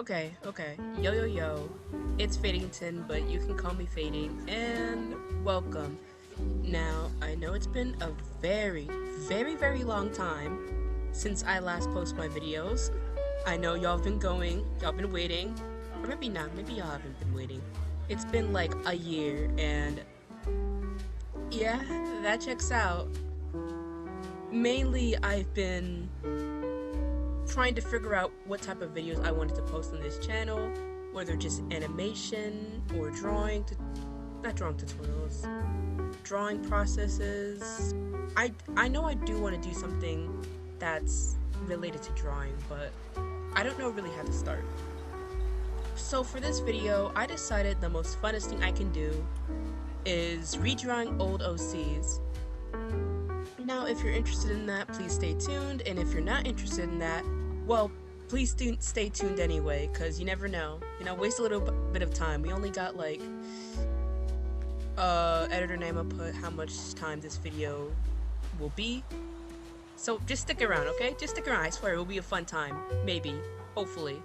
Okay. Yo. It's Fadington, but you can call me Fading, and welcome. Now, I know it's been a very long time since I last posted my videos. I know y'all been waiting, or maybe not, maybe y'all haven't been waiting. It's been like a year, and yeah, that checks out. Mainly, I've been trying to figure out what type of videos I wanted to post on this channel, whether just animation or not drawing tutorials, drawing processes. I know I do want to do something that's related to drawing, but I don't know really how to start. So for this video, I decided the most funnest thing I can do is redrawing old OCs. Now, if you're interested in that, please stay tuned, and if you're not interested in that, well, please stay tuned anyway, because you never know. Waste a little bit of time. We only got like, editor name will put how much time this video will be. So just stick around, okay? Just stick around. I swear it will be a fun time. Maybe. Hopefully.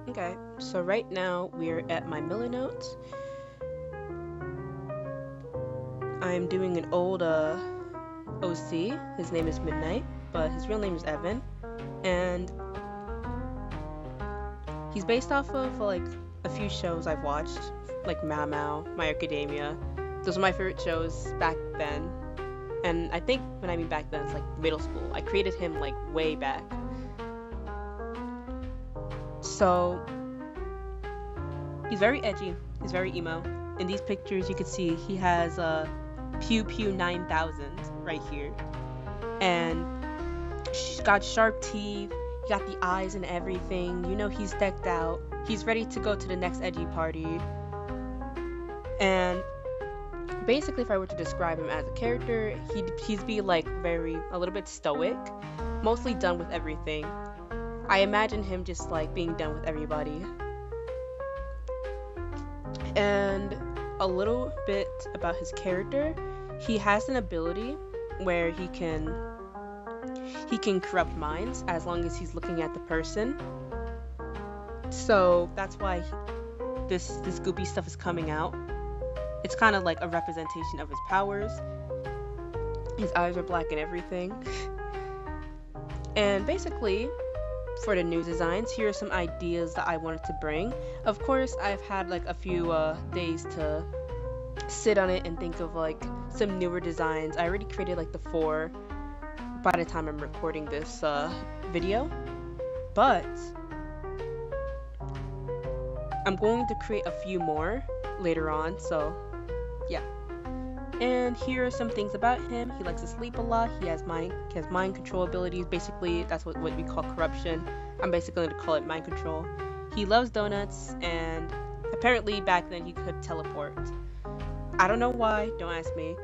Okay, so right now we're at my Miller notes. I'm doing an old OC. His name is Midnight, but his real name is Evan, and he's based off of like a few shows I've watched, like Mau, My Academia. Those are my favorite shows back then, and I think when I mean back then, it's like middle school. I created him like way back. So he's very edgy, he's very emo. In these pictures you can see he has a Pew 9000 right here, and she's got sharp teeth, he got the eyes and everything. He's decked out, he's ready to go to the next edgy party. And basically, if I were to describe him as a character, he'd be like a little bit stoic, mostly done with everything. I imagine him just like being done with everybody. And a little bit about his character, he has an ability where he can corrupt minds as long as he's looking at the person. So that's why this goopy stuff is coming out. It's kind of like a representation of his powers. His eyes are black and everything. And basically, for the new designs, here are some ideas that I wanted to bring. Of course, I've had like a few days to sit on it and think of like some newer designs. I already created like the 4 by the time I'm recording this video, but I'm going to create a few more later on, so yeah. And here are some things about him. He likes to sleep a lot. He has mind control abilities. Basically, that's what we call corruption. I'm basically going to call it mind control. He loves donuts, and apparently back then he could teleport. I don't know why, don't ask me.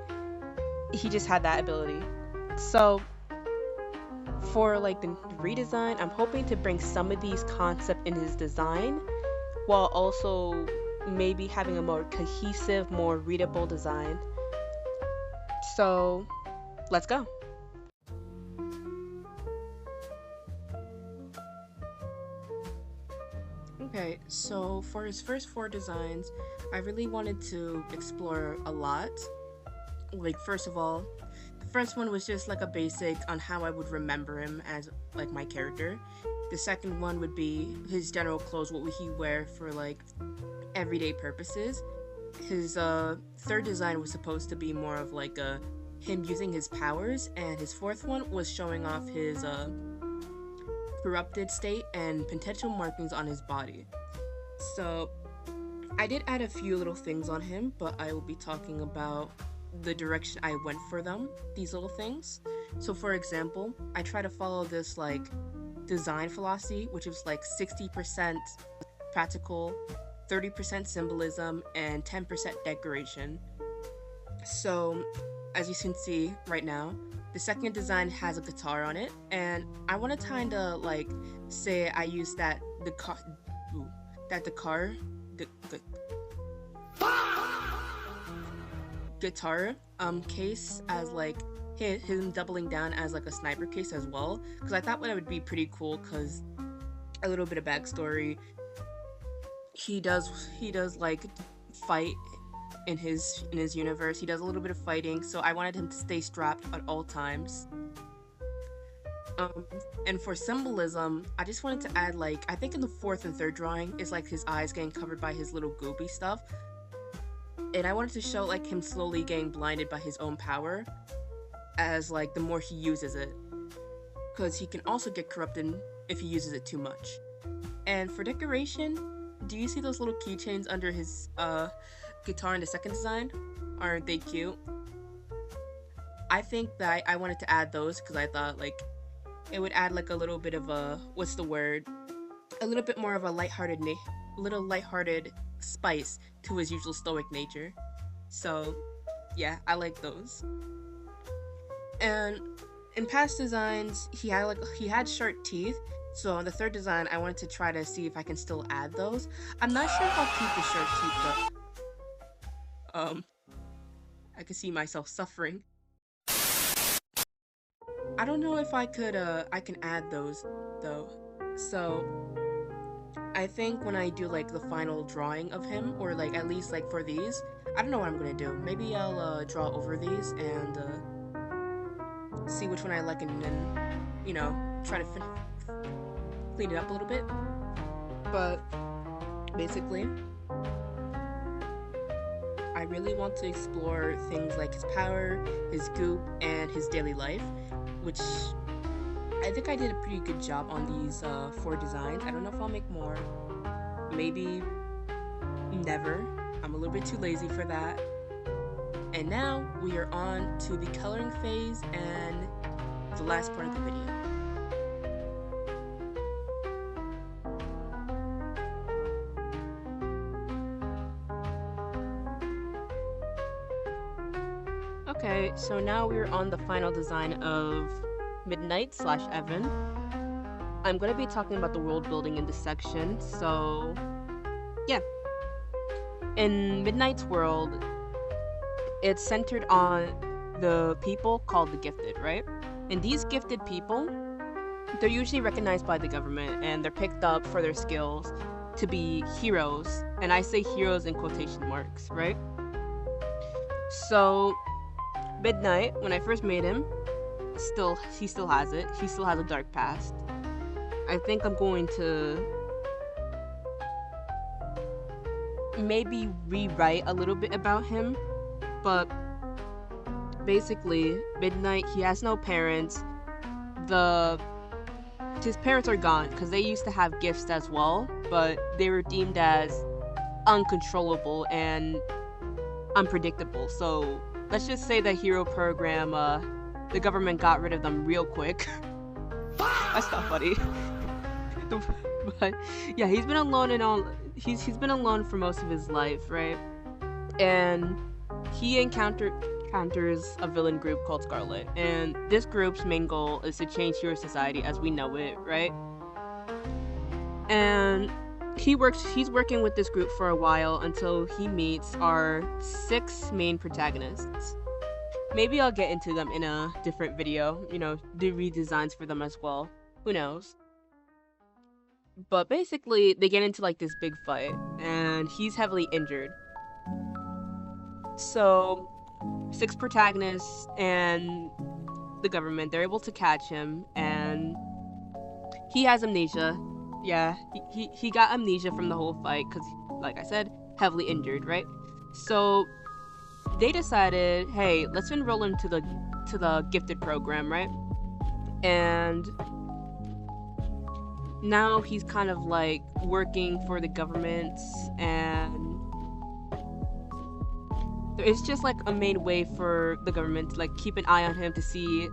He just had that ability. So for like the redesign, I'm hoping to bring some of these concepts in his design, while also maybe having a more cohesive, more readable design. So let's go. Okay, so for his first 4 designs, I really wanted to explore a lot. Like, first of all, the first one was just like a basic on how I would remember him as like my character. The second one would be his general clothes, what would he wear for like everyday purposes. His third design was supposed to be more of like him using his powers, and his fourth one was showing off his corrupted state and potential markings on his body. So I did add a few little things on him, but I will be talking about the direction I went for these little things. So for example, I try to follow this like design philosophy, which is like 60% practical, 30% symbolism, and 10% decoration. So as you can see right now, the second design has a guitar on it, and I want to kind of like say I use the guitar case as like him doubling down as like a sniper case as well, because I thought that would be pretty cool. Because a little bit of backstory, he does like fight in his universe. He does a little bit of fighting, so I wanted him to stay strapped at all times. Um, and for symbolism, I just wanted to add, like, I think in the fourth and third drawing is like his eyes getting covered by his little goopy stuff, and I wanted to show like him slowly getting blinded by his own power, as like the more he uses it, because he can also get corrupted if he uses it too much. And for decoration, do you see those little keychains under his guitar in the second design? Aren't they cute? I think that I wanted to add those because I thought like it would add like a little bit of a, what's the word? A little bit more of a little lighthearted spice to his usual stoic nature. So yeah, I like those. And in past designs, he had sharp teeth. So on the third design, I wanted to try to see if I can still add those. I'm not sure if I'll keep the sharp teeth, but I can see myself suffering. I don't know if I can add those though. So I think when I do like the final drawing of him, or like at least like for these, I don't know what I'm gonna do. Maybe I'll draw over these and see which one I like, and then try to clean it up a little bit. But basically, I really want to explore things like his power, his goop, and his daily life, which I think I did a pretty good job on these 4 designs. I don't know if I'll make more. Maybe never. I'm a little bit too lazy for that. And now we are on to the coloring phase and the last part of the video. Okay, so now we're on the final design of Midnight/Evan. I'm going to be talking about the world building in this section, so yeah. In Midnight's world, it's centered on the people called the Gifted, right? And these gifted people, they're usually recognized by the government, and they're picked up for their skills to be heroes. And I say heroes in quotation marks, right? So Midnight, when I first made him, he still has it. He still has a dark past. I think I'm going to maybe rewrite a little bit about him, but basically, Midnight, he has no parents. His parents are gone because they used to have gifts as well, but they were deemed as uncontrollable and unpredictable. So let's just say the hero program, the government got rid of them real quick. That's not funny. But yeah, he's been alone he's been alone for most of his life, right? And he encounters a villain group called Scarlet, and this group's main goal is to change hero society as we know it, right? And he's working with this group for a while until he meets our 6 main protagonists. Maybe I'll get into them in a different video, do redesigns for them as well. Who knows? But basically, they get into like this big fight, and he's heavily injured. So 6 protagonists and the government, they're able to catch him, and he has amnesia. Yeah, he got amnesia from the whole fight because, like I said, heavily injured, right? So they decided, hey, let's enroll him to the gifted program, right? And now he's kind of like working for the government, and it's just like a main way for the government to like keep an eye on him to see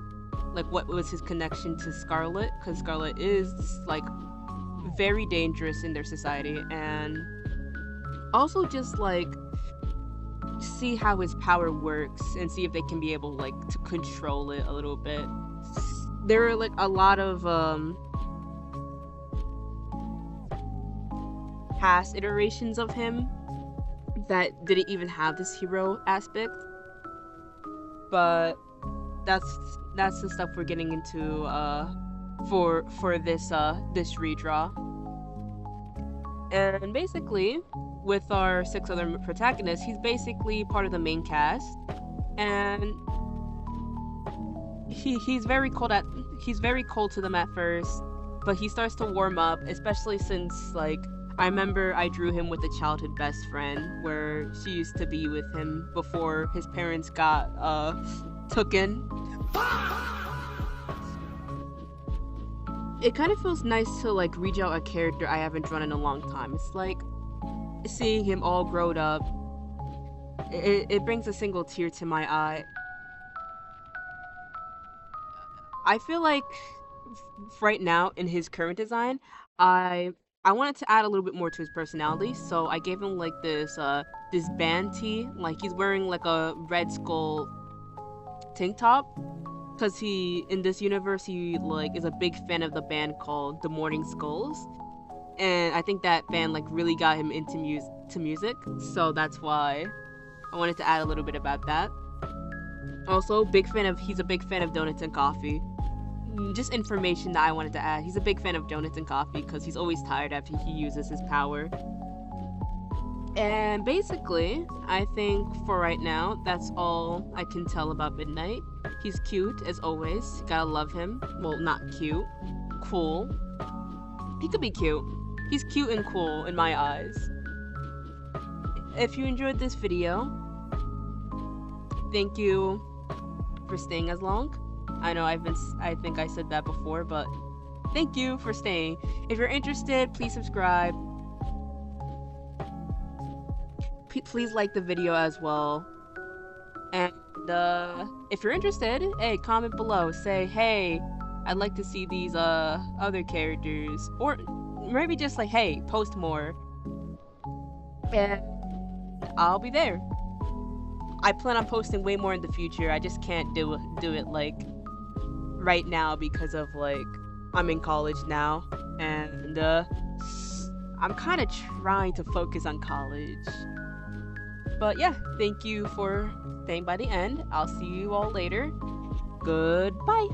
like what was his connection to Scarlet, because Scarlet is like very dangerous in their society, and also just like see how his power works and see if they can be able like to control it a little bit. There are like a lot of past iterations of him that didn't even have this hero aspect, but that's the stuff we're getting into for this redraw. And basically, with our 6 other protagonists, he's basically part of the main cast, and he's very cold to them at first, but he starts to warm up, especially since, like, I remember I drew him with a childhood best friend where she used to be with him before his parents got taken. It kind of feels nice to, like, redraw a character I haven't drawn in a long time. It's like seeing him all grown up. It brings a single tear to my eye. I feel like right now in his current design, I wanted to add a little bit more to his personality, so I gave him like this band tee. Like, he's wearing like a Red Skull tank top, because he, in this universe, he like is a big fan of the band called the Morning Skulls, and I think that band like really got him into music, so that's why I wanted to add a little bit about that. Also, he's a big fan of donuts and coffee. Just information that I wanted to add. He's a big fan of donuts and coffee because he's always tired after he uses his power. And basically, I think for right now, that's all I can tell about Midnight. He's cute, as always. Gotta love him. Well, not cute. Cool. He could be cute. He's cute and cool in my eyes. If you enjoyed this video, thank you for staying as long. I know I think I said that before, but thank you for staying. If you're interested, please subscribe. Please like the video as well. And if you're interested, hey, comment below. Say, hey, I'd like to see these other characters. Or maybe just like, hey, post more. And I'll be there. I plan on posting way more in the future. I just can't do it like right now because of like I'm in college now, and I'm kind of trying to focus on college. But yeah, thank you for staying by the end. I'll see you all later. Goodbye.